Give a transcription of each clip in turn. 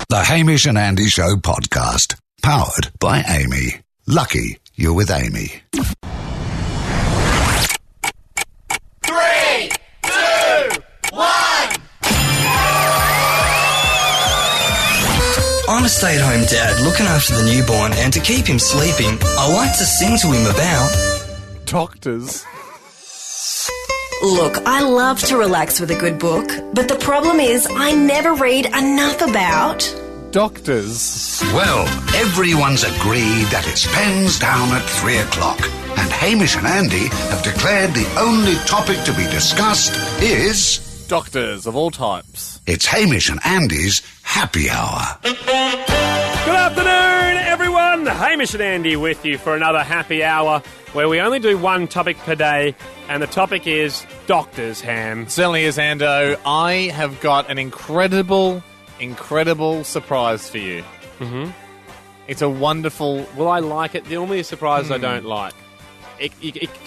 The Hamish and Andy Show podcast. Powered by Amy. Lucky you're with Amy. 3, 2, 1. I'm a stay-at-home dad looking after the newborn, and to keep him sleeping, I like to sing to him about doctors. Look, I love to relax with a good book, but the problem is I never read enough about doctors. Well, everyone's agreed that it's pens down at 3 o'clock. And Hamish and Andy have declared the only topic to be discussed is... doctors of all types. It's Hamish and Andy's Happy Hour. Good afternoon, everyone. Hamish and Andy with you for another Happy Hour where we only do one topic per day, and the topic is doctors, Ham. Certainly is, Ando. I have got an incredible surprise for you. Mm-hmm. It's a wonderful... Will I like it? The only surprise I don't like.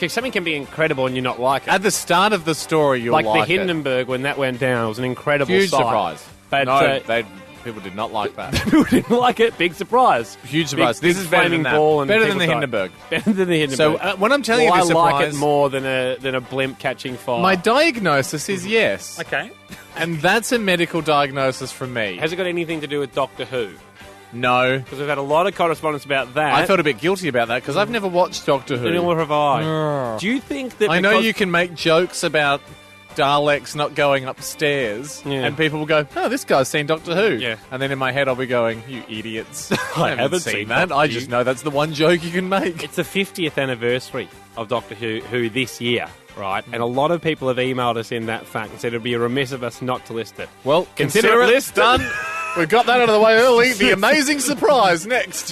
Something can be incredible and you not like it. At the start of the story, you'll like it. Like the Hindenburg, when that went down, it was an incredible Huge sight. surprise. But, no, people did not like that. People didn't like it. Big surprise. Huge surprise. Big, this is better than that. Better than the Hindenburg. Better than the Hindenburg. So when I'm telling you this surprise... I like it more than a blimp catching fire. My diagnosis is yes. Okay. And that's a medical diagnosis from me. Has it got anything to do with Doctor Who? No. Because we've had a lot of correspondence about that. I felt a bit guilty about that because I've never watched Doctor Who. Nor have I. Do you think that... I know you can make jokes about Daleks not going upstairs, and people will go, oh, this guy's seen Doctor Who. Yeah. And then in my head I'll be going, you idiots. I haven't seen that. I just know that's the one joke you can make. It's the 50th anniversary of Doctor Who this year, right? And a lot of people have emailed us in that fact and said it would be remiss of us not to list it. Well, consider it listed. Done. We've got that out of the way early. The amazing surprise next.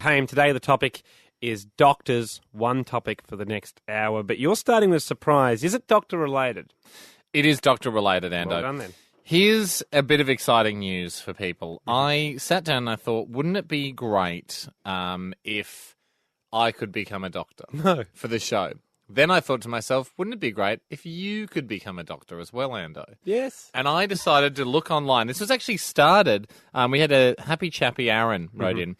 Haim, today the topic is doctors, one topic for the next hour. But you're starting with surprise. Is it doctor-related? It is doctor-related, Ando. Well done, then. Here's a bit of exciting news for people. I sat down and I thought, wouldn't it be great if I could become a doctor for the show? Then I thought to myself, wouldn't it be great if you could become a doctor as well, Ando? Yes. And I decided to look online. This was actually started, we had a happy chappy Aaron wrote in,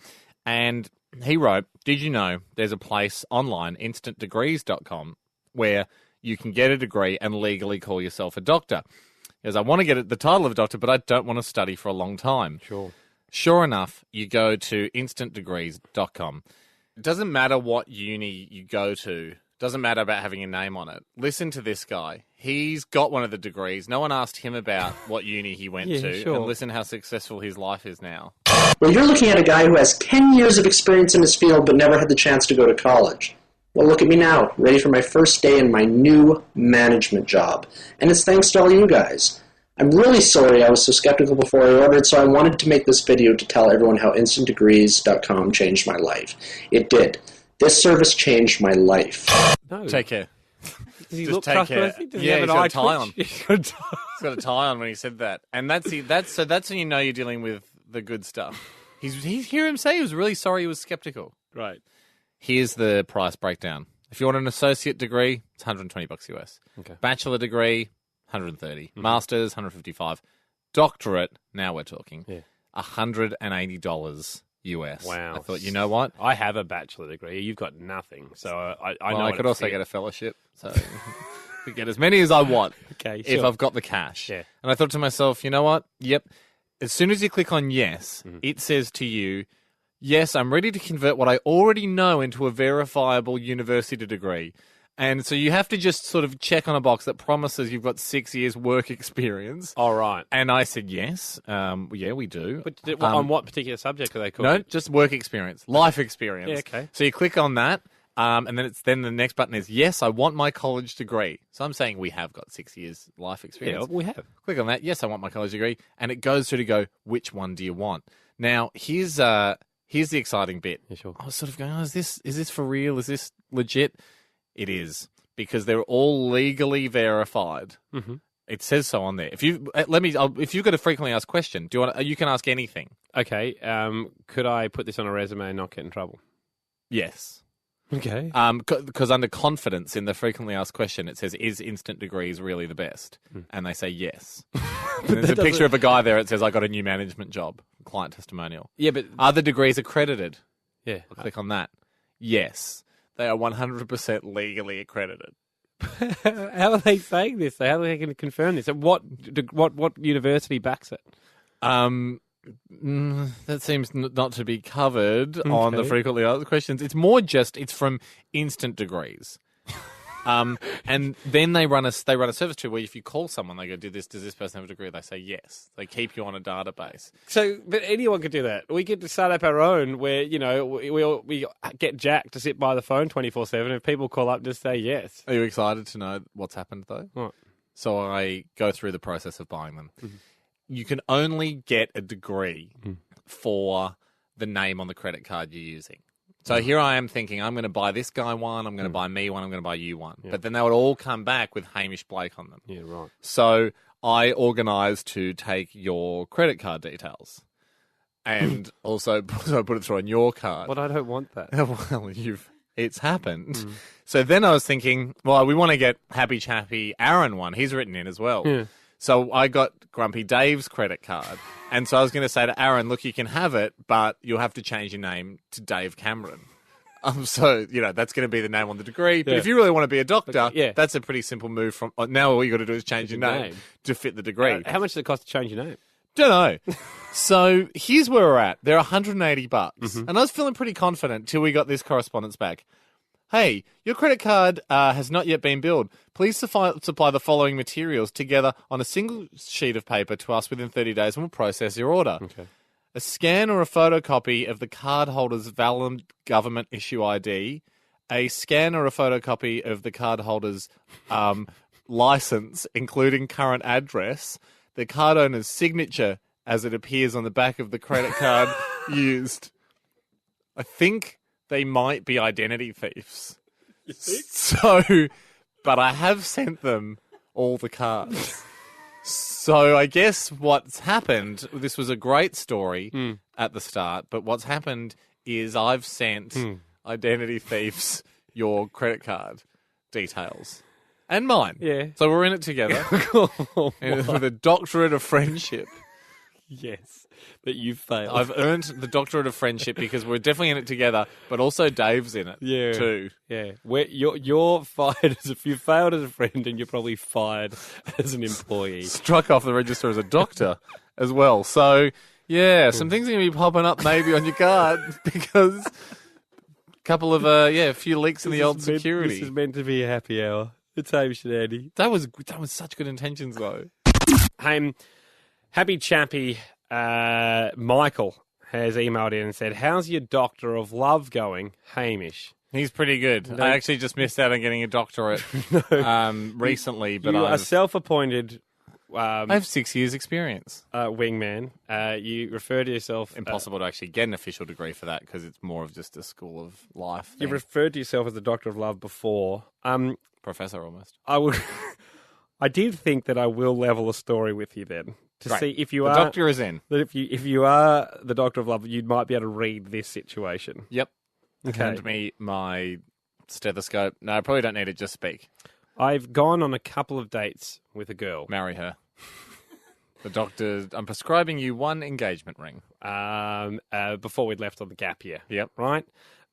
and he wrote, did you know there's a place online, instantdegrees.com, where you can get a degree and legally call yourself a doctor? Because I want to get the title of a doctor, but I don't want to study for a long time. Sure enough, you go to instantdegrees.com. It doesn't matter what uni you go to. Doesn't matter about having a name on it. Listen to this guy. He's got one of the degrees. No one asked him about what uni he went to. Sure. And listen how successful his life is now. Well, you're looking at a guy who has 10 years of experience in his field but never had the chance to go to college. Well, look at me now, ready for my first day in my new management job. And it's thanks to all you guys. I'm really sorry I was so skeptical before I ordered, so I wanted to make this video to tell everyone how instantdegrees.com changed my life. It did. This service changed my life. No. Take care. Does he Just look take care. trustworthy? Does Yeah, he have he's an got eye a tie on. twitch? He's got a tie. He's got a tie on when he said that. And that's when you know you're dealing with the good stuff. He hear him say he was really sorry he was skeptical. Right. Here's the price breakdown. If you want an associate degree, it's $120 US. Okay. Bachelor degree, $130. Masters, $155. Doctorate, now we're talking, $180 US. Wow. I thought, you know what? I have a bachelor degree. You've got nothing. So I know I what could it's also for. get a fellowship. So I could get as many as I want Okay, if sure. I've got the cash. Yeah. And I thought to myself, you know what? Yep. As soon as you click on yes, it says to you, yes, I'm ready to convert what I already know into a verifiable university degree. And so you have to just sort of check on a box that promises you've got 6 years work experience. All right. And I said yes. Yeah, we do. But on what particular subject are they called? No, just work experience, life experience. Yeah, okay. So you click on that, and then the next button is yes, I want my college degree. So I'm saying we have got 6 years life experience. Yeah, we have. Click on that. Yes, I want my college degree, and it goes through to go, which one do you want? Now here's the exciting bit. Yeah, sure. I was sort of going, is this for real? Is this legit? It is, because they're all legally verified. Mm-hmm. It says so on there. If you've got a frequently asked question, you can ask anything. Okay. Could I put this on a resume and not get in trouble? Yes. Okay. Because under confidence in the frequently asked question, it says, "Is instant degrees really the best?" And they say yes. And there's a picture of a guy there. It says, "I got a new management job." Client testimonial. Yeah, but Are the degrees accredited? yeah, I'll click on that. Yes, they are 100% legally accredited. how are they saying this? How are they going to confirm this? And what university backs it? That seems not to be covered on the frequently asked questions. It's more it's from instant degrees. And then they run a service too where if you call someone, they go, does this person have a degree? They say yes. They keep you on a database. So, but anyone could do that. We get to start up our own where, we get Jack to sit by the phone 24/7. If people call up, just say yes. Are you excited to know what's happened though? What? So I go through the process of buying them. Mm-hmm. You can only get a degree for the name on the credit card you're using. So here I am thinking, I'm going to buy this guy one, I'm going to buy me one, I'm going to buy you one. Yeah. But then they would all come back with Hamish Blake on them. Yeah, right. So I organised to take your credit card details and also put it through on your card. But I don't want that. Well, it's happened. So then I was thinking, well, we want to get Happy Chappy Aaron one. He's written in as well. Yeah. So I got Grumpy Dave's credit card. And so I was going to say to Aaron, look, you can have it, but you'll have to change your name to Dave Cameron. So, that's going to be the name on the degree. But if you really want to be a doctor, that's a pretty simple move from now all you got to do is change your name to fit the degree. How much does it cost to change your name? Don't know. So here's where we're at. They're $180. And I was feeling pretty confident till we got this correspondence back. Hey, your credit card has not yet been billed. Please supply the following materials together on a single sheet of paper to us within 30 days and we'll process your order. Okay. A scan or a photocopy of the cardholder's valid government issue ID, a scan or a photocopy of the cardholder's license, including current address, the card owner's signature as it appears on the back of the credit card used. I think they might be identity thieves. So, but I have sent them all the cards. So I guess what's happened, this was a great story at the start, but what's happened is I've sent identity thieves your credit card details. And mine. Yeah. So we're in it together. And with a doctorate of friendship. Yes, but you failed. I've earned the doctorate of friendship because we're definitely in it together, but also Dave's in it too. Yeah, you're fired you failed as a friend, and you're probably fired as an employee. Struck off the register as a doctor as well. So some things are going to be popping up maybe on your card because a couple of a few leaks in the old security. This is meant to be a happy hour. It's Hamish and Andy. That was such good intentions though. Hey. Happy Chappy Michael has emailed in and said, how's your doctor of love going, Hamish? He's pretty good. I actually just missed out on getting a doctorate recently. But you are self-appointed... I have 6 years' experience. Wingman. You refer to yourself... Impossible to actually get an official degree for that because it's more of just a school of life thing. You've referred to yourself as the doctor of love before. Professor almost. I did think that I will level a story with you then. To see if you the are... The doctor is in. That if you are the doctor of love, you might be able to read this situation. Yep. Okay. Hand me my stethoscope. No, I probably don't need it. Just speak. I've gone on a couple of dates with a girl. Marry her. The doctor... I'm prescribing you one engagement ring. Before we'd left on the gap year. Yep. Right?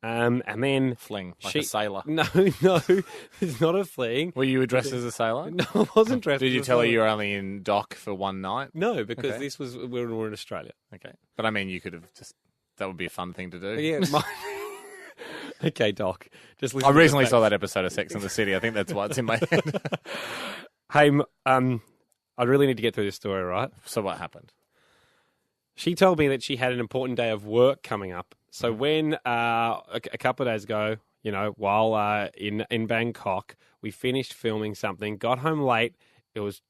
And then... Fling, like a sailor. No, it's not a fling. Were you dressed as a sailor? No, I wasn't dressed Did as you a tell her sailor. you were only in dock for one night? No, because this was... We're in Australia. Okay. But I mean, you could have just... That would be a fun thing to do. Yeah, okay, Doc. Just listen. I recently saw that episode of Sex and the City. I think that's why it's in my head. Hey, I really need to get through this story, right? So what happened? She told me that she had an important day of work coming up. So when a couple of days ago, while in Bangkok, we finished filming something, got home late. It was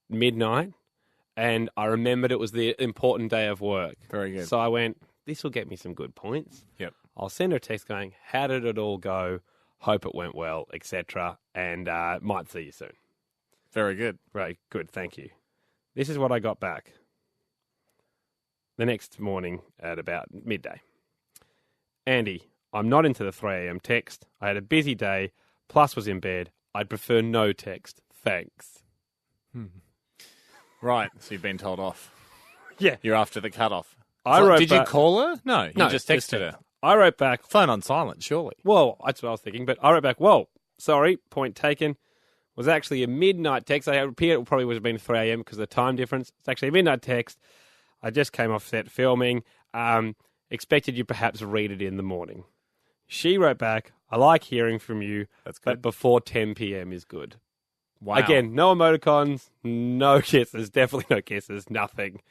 midnight, and I remembered it was the important day of work. Very good. So I went, this will get me some good points. Yep. I'll send her a text going, how did it all go? Hope it went well, etc. And might see you soon. Very good. Right, good, thank you. This is what I got back the next morning at about midday. Andy, I'm not into the 3 a.m. text. I had a busy day, plus was in bed. I'd prefer no text. Thanks. Right, so you've been told off. Yeah. You're after the cutoff. I wrote Did you back- call her? No, you No, just texted her. I wrote back, Phone on silent, surely. well, that's what I was thinking, but I wrote back, whoa, sorry, point taken. Was actually a midnight text. I appear it probably would have been 3 a.m. because of the time difference. It's actually a midnight text. I just came off set filming. Expected you perhaps read it in the morning. She wrote back, I like hearing from you, That's but good. before 10 p.m. is good. Wow. Again, no emoticons, no kisses, definitely no kisses, nothing.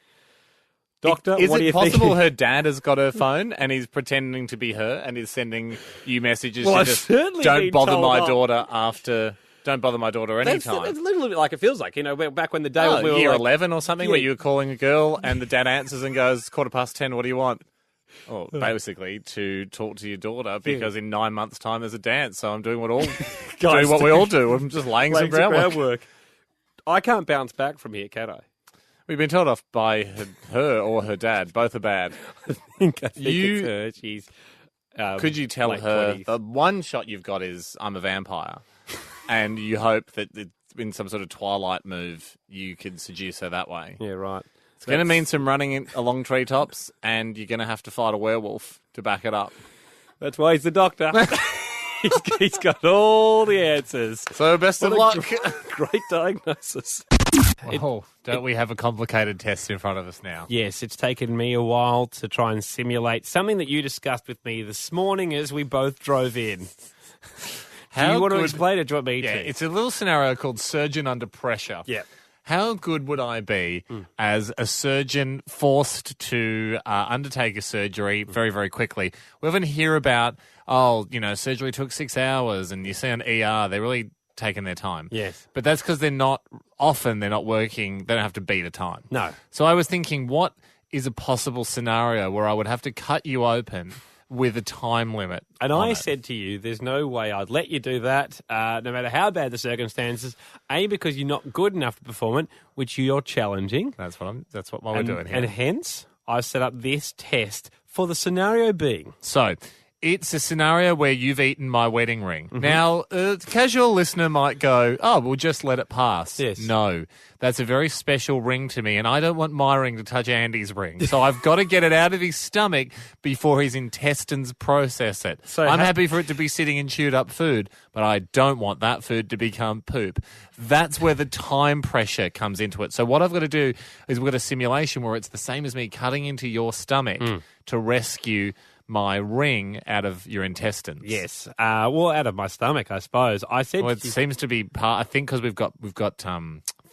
Doctor, Is what do it you possible think? her dad has got her phone and he's pretending to be her and is sending you messages Well, to I've just certainly don't been bother told my off. daughter after... Don't bother my daughter That's a anytime. little bit like it feels like, back when the day Oh, when we were year like, 11 or something Yeah. where you were calling a girl and the dad answers and goes, 10:15, what do you want? Oh, basically to talk to your daughter because in 9 months' time there's a dance, so I'm doing what we all do. I'm just laying some laying some groundwork. groundwork. I can't bounce back from here, can I? We've been told off by her or her dad. Both are bad. I think it's You- her. She's. Could you tell late her 20s. the one shot you've got is I'm a vampire, and you hope that in some sort of Twilight move you could seduce her that way? Yeah, right. It's going to mean some running along treetops, and you're going to have to fight a werewolf to back it up. That's why he's the doctor. he's got all the answers. So best of What a luck. Great diagnosis. Oh, don't we have a complicated test in front of us now? Yes, it's taken me a while to try and simulate something that you discussed with me this morning as we both drove in. Do you want to explain it? Do you want me Yeah, to? it's a little scenario called surgeon under pressure. Yeah. How good would I be as a surgeon forced to undertake a surgery very, very quickly? We often hear about, surgery took 6 hours, and you see on ER, they're really taking their time. Yes. But that's because they're not working, they don't have to beat a time. No. So I was thinking, what is a possible scenario where I would have to cut you open with a time limit? And on I it? said to you, there's no way I'd let you do that, no matter how bad the circumstances. A, because you're not good enough to perform it, which you're challenging. That's what we're doing here. And hence, I set up this test for the scenario being. So, it's a scenario where you've eaten my wedding ring. Now, a casual listener might go, oh, we'll just let it pass. Yes. No, that's a very special ring to me, and I don't want my ring to touch Andy's ring. So I've got to get it out of his stomach before his intestines process it. So I'm happy for it to be sitting in chewed up food, but I don't want that food to become poop. That's where the time pressure comes into it. So what I've got to do is we've got a simulation where it's the same as me cutting into your stomach to rescue my ring out of your intestines. Yes. Well, out of my stomach, I suppose. I said Well, it seems to be part. I think because we've got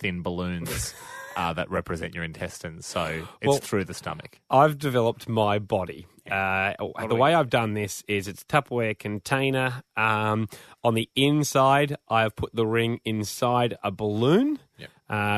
thin balloons that represent your intestines, so it's through the stomach. I've developed my body. The way I've done this is it's a Tupperware container. On the inside, I have put the ring inside a balloon,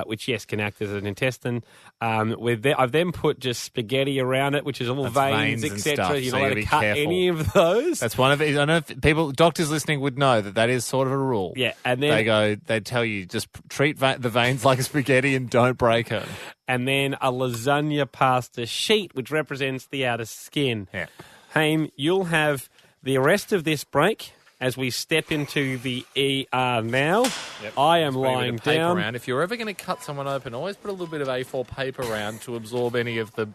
which, yes, can act as an intestine. I've then put just spaghetti around it, which is all veins, veins and etc. stuff, You're so not allowed you to be cut careful. any of those. That's one of it. I know doctors listening would know that is sort of a rule. Yeah, and then they tell you just treat the veins like spaghetti and don't break it. and then a lasagna pasta sheet, which represents the outer skin. Yeah. Haim, you'll have the rest of this break as we step into the ER now. I am Just put a bit lying of paper down. around. If you're ever going to cut someone open, always put a little bit of A4 paper around to absorb any of the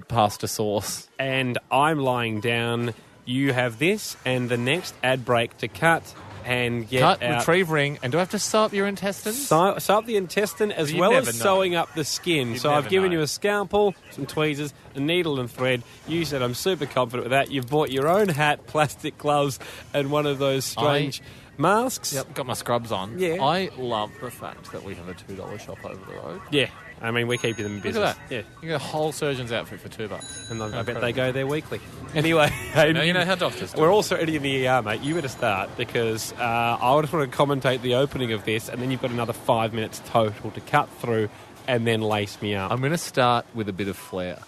pasta sauce. And I'm lying down. You have this and the next ad break to cut and get Cut, out. retrieve ring, and do I have to sew up your intestines? Sew up the intestine as You well never as know. sewing up the skin. You'd So I've never given know. you a scalpel, some tweezers, a needle and thread. You said I'm super confident with that. You've bought your own hat, plastic gloves, and one of those strange masks. Yep, got my scrubs on. Yeah. I love the fact that we have a $2 shop over the road. Yeah. I mean, we're keeping them in Look business. at that. Yeah. You get a whole surgeon's outfit for $2. And I bet Incredible. they go there weekly. Anyway, You know how doctors do. we're also already in the ER, mate. You better start because I just want to commentate the opening of this, and then you've got another 5 minutes total to cut through and then lace me up. I'm going to start with a bit of flair.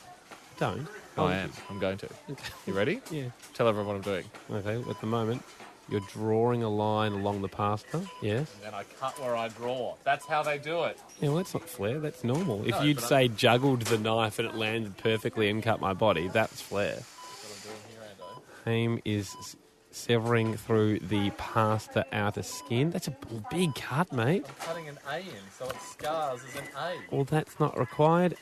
Don't. I am. I'm going to. You ready? Yeah. Tell everyone what I'm doing. Okay, at the moment, you're drawing a line along the pasta. Yes. And then I cut where I draw. That's how they do it. Yeah, well, that's not flair. That's normal. No, If you'd but say juggled the knife and it landed perfectly and cut my body, that's flair. That's what I'm doing here, Ando. Hame is severing through the pasta outer skin. That's a big cut, mate. I'm cutting an A in, so it scars as an A. Well, that's not required.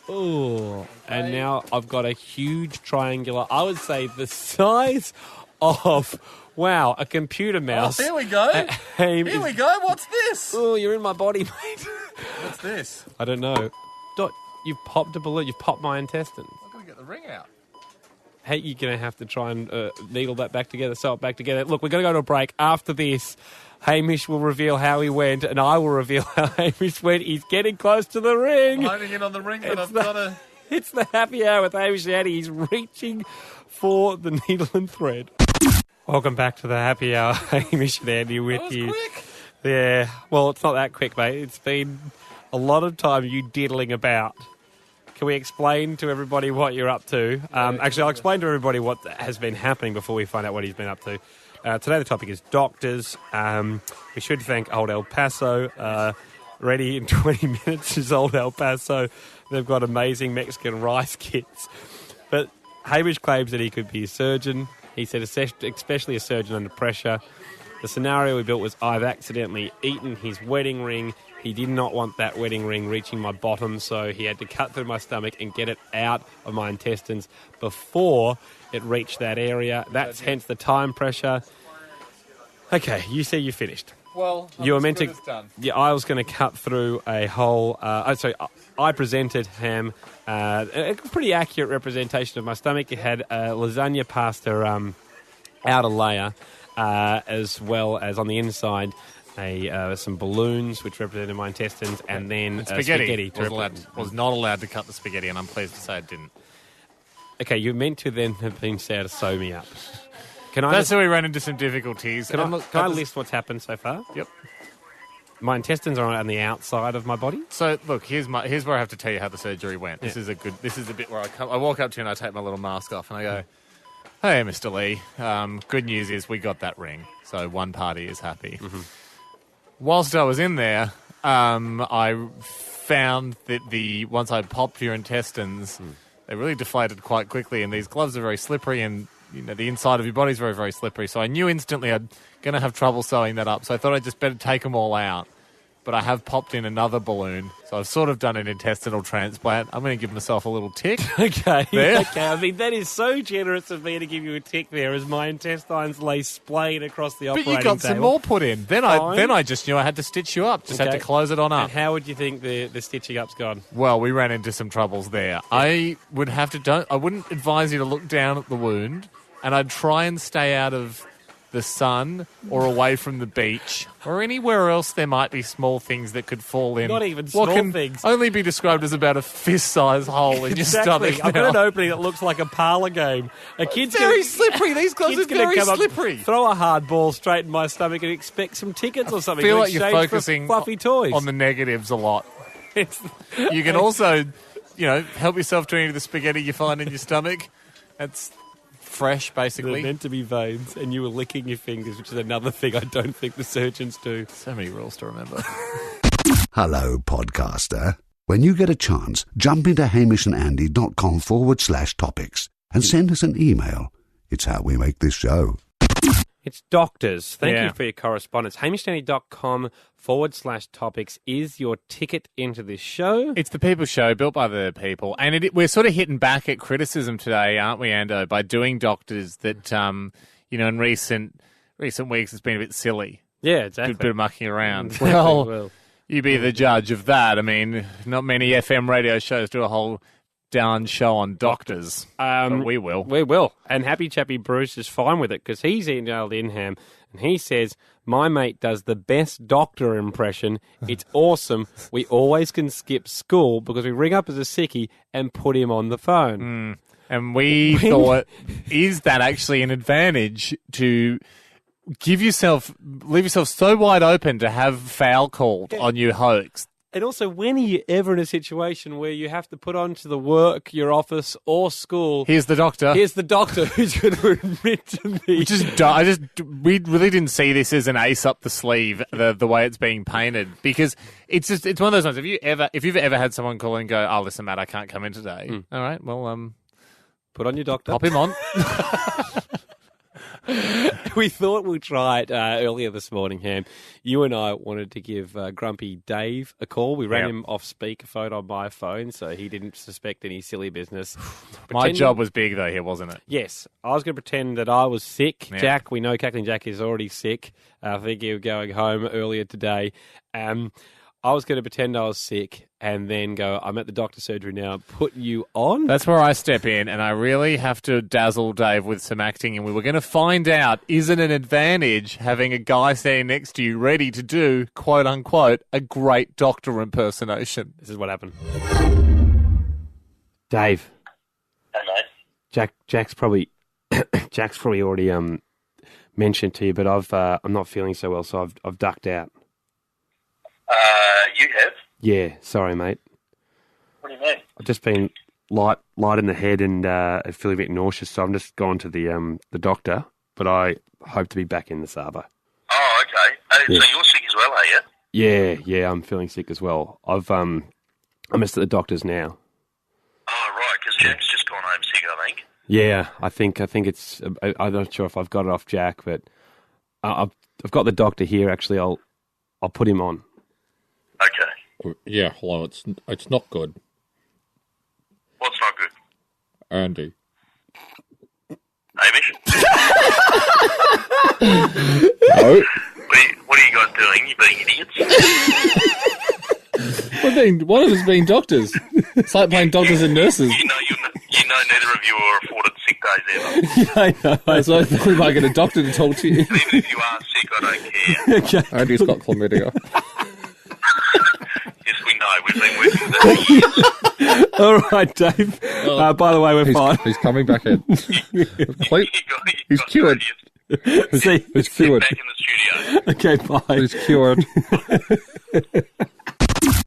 Oh, and now I've got a huge triangular, I would say the size of, wow, a computer mouse. Oh, here we go. Here we go. What's this? Oh, you're in my body, mate. What's this? I don't know. Dot, you've popped a balloon. You've popped my intestines. I'm going to get the ring out. Hey, you're going to have to try and needle that back together, sew it back together. Look, we're going to go to a break. After this, Hamish will reveal how he went, and I will reveal how Hamish went. He's getting close to the ring. I'm honing in on the ring, but I've got to... It's the happy hour with Hamish and Andy. He's reaching for the needle and thread. Welcome back to the happy hour, Hamish and Andy with That was you. quick. Yeah, well, it's not that quick, mate. It's been a lot of time you diddling about. Can we explain to everybody what you're up to? Actually, I'll explain to everybody what has been happening before we find out what he's been up to. Today the topic is doctors. We should thank Old El Paso. Ready in 20 minutes is Old El Paso. They've got amazing Mexican rice kits. But Hamish claims that he could be a surgeon. He said especially a surgeon under pressure. The scenario we built was I've accidentally eaten his wedding ring. He did not want that wedding ring reaching my bottom, so he had to cut through my stomach and get it out of my intestines before it reached that area. That's hence the time pressure. Okay, you say you finished. Well, You were meant to. Done. Yeah, I was going to cut through a whole. I presented Ham a pretty accurate representation of my stomach. It had lasagna pasta outer layer, as well as on the inside some balloons which represented my intestines, and then spaghetti. Was not allowed to cut the spaghetti, and I'm pleased to say it didn't. Okay, you meant to then have been able to sew me up. That's how we ran into some difficulties. Can I list what's happened so far? Yep. My intestines are on the outside of my body. So look, here's where I have to tell you how the surgery went. This is the bit where I walk up to you and I take my little mask off and I go, "Hey, Mr. Lee. Good news is we got that ring, so one party is happy." Mm-hmm. Whilst I was in there, I found that once I popped your intestines, they really deflated quite quickly, and these gloves are very slippery, and the inside of your body is very, very slippery. So I knew instantly I'm going to have trouble sewing that up. So I thought I'd just better take them all out. But I have popped in another balloon. So I've sort of done an intestinal transplant. I'm going to give myself a little tick. Okay. There. Okay. I mean, that is so generous of me to give you a tick there as my intestines lay splayed across the operating But you got table. some more put in. Then I just knew I had to stitch you up. Just had to close it on up. And how would you think the stitching up's gone? Well, we ran into some troubles there. I wouldn't advise you to look down at the wound. And I'd try and stay out of the sun or away from the beach or anywhere else there might be small things that could fall in. Not even small what can things. Only be described as about a fist-sized hole in your stomach. I've got now. an opening that looks like a parlour game. A kid's very slippery. These gloves are very slippery. Throw a hard ball straight in my stomach and expect some tickets or something. I feel in like you're exchange for focusing fluffy toys. on the negatives a lot. You can also, help yourself to any of the spaghetti you find in your stomach. That's fresh, basically. They're meant to be veins, and you were licking your fingers, which is another thing I don't think the surgeons do. So many rules to remember. Hello, podcaster. When you get a chance, jump into hamishandandy.com/topics and send us an email. It's how we make this show. It's doctors. Thank Yeah. you for your correspondence. hamishandandy.com/topics is your ticket into this show. It's the People Show, built by the people. And we're sort of hitting back at criticism today, aren't we, Ando, by doing doctors that, in recent weeks it's been a bit silly. Yeah, exactly. A bit of mucking around. Exactly. Well, you be the judge of that. I mean, not many FM radio shows do a whole darn show on doctors. But we will. We will. And Happy Chappy Bruce is fine with it because he's emailed in, Ham, and he says, my mate does the best doctor impression. It's awesome. We always can skip school because we ring up as a sickie and put him on the phone. And we thought, is that actually an advantage to leave yourself so wide open to have foul called on your hoax? And also, when are you ever in a situation where you have to put on to the work, your office, or school? Here's the doctor. Here's the doctor who's going to admit to me. We really didn't see this as an ace up the sleeve, the way it's being painted, because it's one of those ones. If you've ever had someone call and go, "Oh, listen, Matt, I can't come in today." All right, well, Put on your doctor. Pop him on. We thought we'd try it earlier this morning, Ham. You and I wanted to give Grumpy Dave a call. We ran him off speakerphone on my phone, so he didn't suspect any silly business. My job was big, though, here, wasn't it? Yes. I was going to pretend that I was sick. Yeah. Jack, we know Cackling Jack is already sick. I think he was going home earlier today. I was going to pretend I was sick and then go, I'm at the doctor's surgery now, put you on. That's where I step in, and I really have to dazzle Dave with some acting, and we were going to find out, is it an advantage having a guy standing next to you ready to do, quote-unquote, a great doctor impersonation? This is what happened. Dave. Hello. Jack's probably already mentioned to you, but I'm not feeling so well, so I've ducked out. You have? Yeah, sorry, mate. What do you mean? I've just been light in the head and feeling a bit nauseous, so I'm just gone to the doctor. But I hope to be back in the Sabo. Oh, okay. Yeah. So you're sick as well, are you? Yeah, I'm feeling sick as well. I'm just at the doctor's now. Oh, right, because Jack's just gone home sick, I think. Yeah, I think it's. I'm not sure if I've got it off Jack, but I've got the doctor here. Actually, I'll put him on. Okay. Yeah, hello. It's not good, What's not good? Andy. Hamish? No, What are you guys doing? You being idiots? one of us being doctors. It's like playing doctors and nurses. You know neither of you are afforded sick days ever. Yeah, I know. So I thought we might get a doctor to talk to you. And even if you are sick, I don't care. Okay. Andy's got chlamydia. Yes, we know. We've been working with that for years. All right, Dave. By the way, we're fine. He's coming back in. Quite, You he's got cured. idiots. See, He's cured. Back in the studio. okay, bye. He's cured.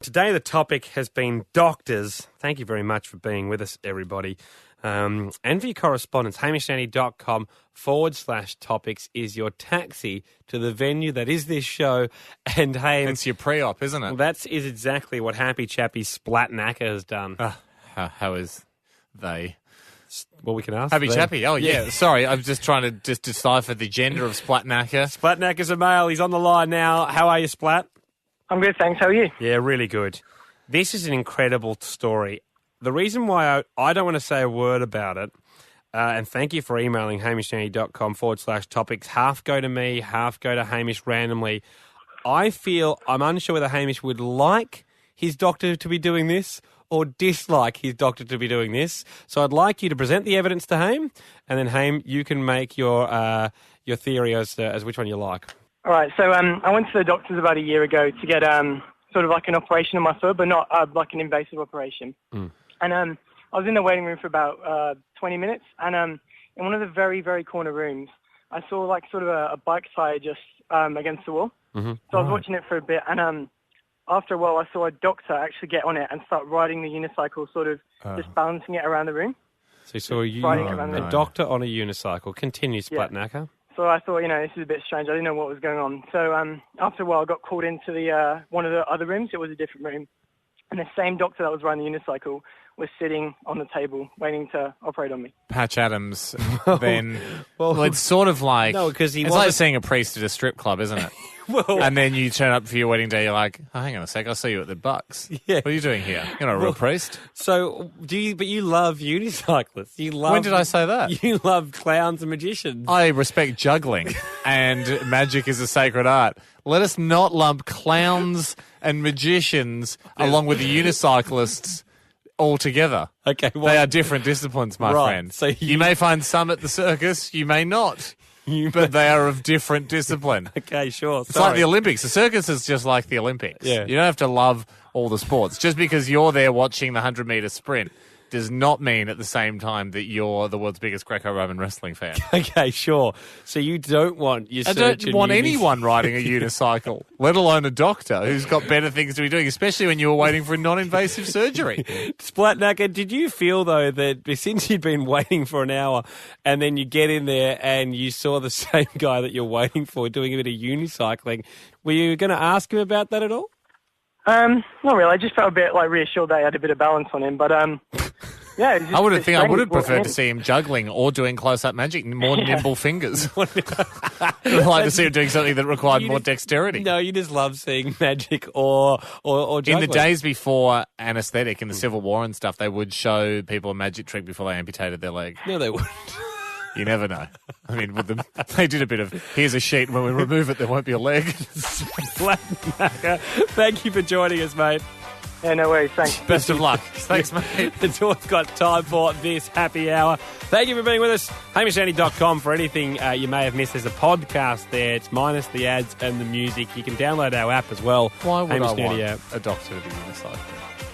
Today the topic has been doctors. Thank you very much for being with us, everybody. And for your correspondence, hamishandy.com/topics is your taxi to the venue that is this show. And hey, It's your pre-op, isn't it? that is exactly what Happy Chappy Splatnacker has done. How is they? Well, we can ask Happy them. Chappy. Oh, yeah. Sorry, I'm just trying to decipher the gender of Splatnacker. Splatnacker's a male. He's on the line now. How are you, Splat? I'm good, thanks. How are you? Yeah, really good. This is an incredible story. The reason why I don't want to say a word about it, and thank you for emailing hamishandy.com/topics, half go to me, half go to Hamish randomly. I'm unsure whether Hamish would like his doctor to be doing this or dislike his doctor to be doing this. So I'd like you to present the evidence to Ham, and then Ham, you can make your theory as which one you like. All right, so I went to the doctors about a year ago to get sort of like an operation on my foot, but not like an invasive operation. And I was in the waiting room for about 20 minutes, and in one of the very, very corner rooms, I saw like sort of a bike tire just against the wall. Mm-hmm. So I was watching it for a bit, and after a while, I saw a doctor actually get on it and start riding the unicycle, sort of just balancing it around the room. So you saw No. a doctor on a unicycle. Continue, Splatnacker. So I thought, this is a bit strange. I didn't know what was going on. So after a while, I got called into the one of the other rooms. It was a different room. And the same doctor that was riding the unicycle was sitting on the table waiting to operate on me. Patch Adams, then... Well, it's sort of like... No, because it's like seeing a priest at a strip club, isn't it? And then you turn up for your wedding day, you're like, oh, hang on a sec, I saw you at the Bucks. Yeah. What are you doing here? You're not a real priest. So, but you love unicyclists. When did I say that? You love clowns and magicians. I respect juggling, and magic is a sacred art. Let us not lump clowns and magicians along with the unicyclists all together. Okay, well, they are different disciplines, my right, friend. so you may find some at the circus, you may not. But they are of different discipline. Okay, sure. It's like the Olympics. The circus is just like the Olympics. Yeah. You don't have to love all the sports. Just because you're there watching the 100-metre sprint does not mean at the same time that you're the world's biggest Greco-Roman wrestling fan. Okay, sure. So you don't want your I don't want anyone riding a unicycle, let alone a doctor who's got better things to be doing, especially when you were waiting for a non-invasive surgery. Splatnacker, did you feel, though, that since you'd been waiting for an hour and then you get in there and you saw the same guy that you're waiting for doing a bit of unicycling, were you going to ask him about that at all? Not really. I just felt a bit like reassured that I had a bit of balance on him, but Yeah, it's just, I would it's think I strange would have walking preferred in. to see him juggling or doing close-up magic, more nimble fingers. I'd like to see him doing something that required more dexterity. No, you just love seeing magic or In juggling. the days before anaesthetic in the Civil War and stuff, they would show people a magic trick before they amputated their leg. No, they wouldn't. You never know. I mean, with them, they did a bit of, here's a sheet, when we remove it, there won't be a leg. Thank you for joining us, mate. Yeah, no worries. Thanks. Best of luck. Thanks, mate. That's all we've got time for this happy hour. Thank you for being with us. HamishAndy.com for anything you may have missed. There's a podcast there. It's minus the ads and the music. You can download our app as well. Why would Hamish I want Andy app. a doctor to be unicycle?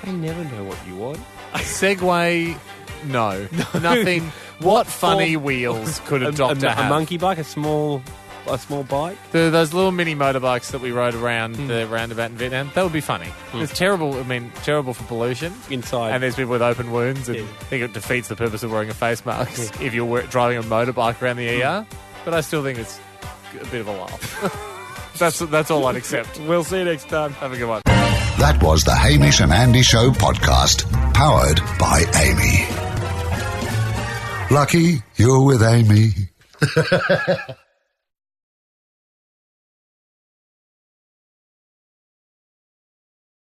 I never know what you want. Segway, no. Nothing. What funny wheels could a doctor a have? monkey bike, a small bike. Those little mini motorbikes that we rode around the roundabout in Vietnam, that would be funny. It's terrible. I mean, terrible for pollution Inside. And there's people with open wounds, and I think it defeats the purpose of wearing a face mask if you're driving a motorbike around the ER. But I still think it's a bit of a laugh. That's all I'd accept. We'll see you next time. Have a good one. That was the Hamish and Andy Show podcast, powered by Amy. Lucky you're with Amy.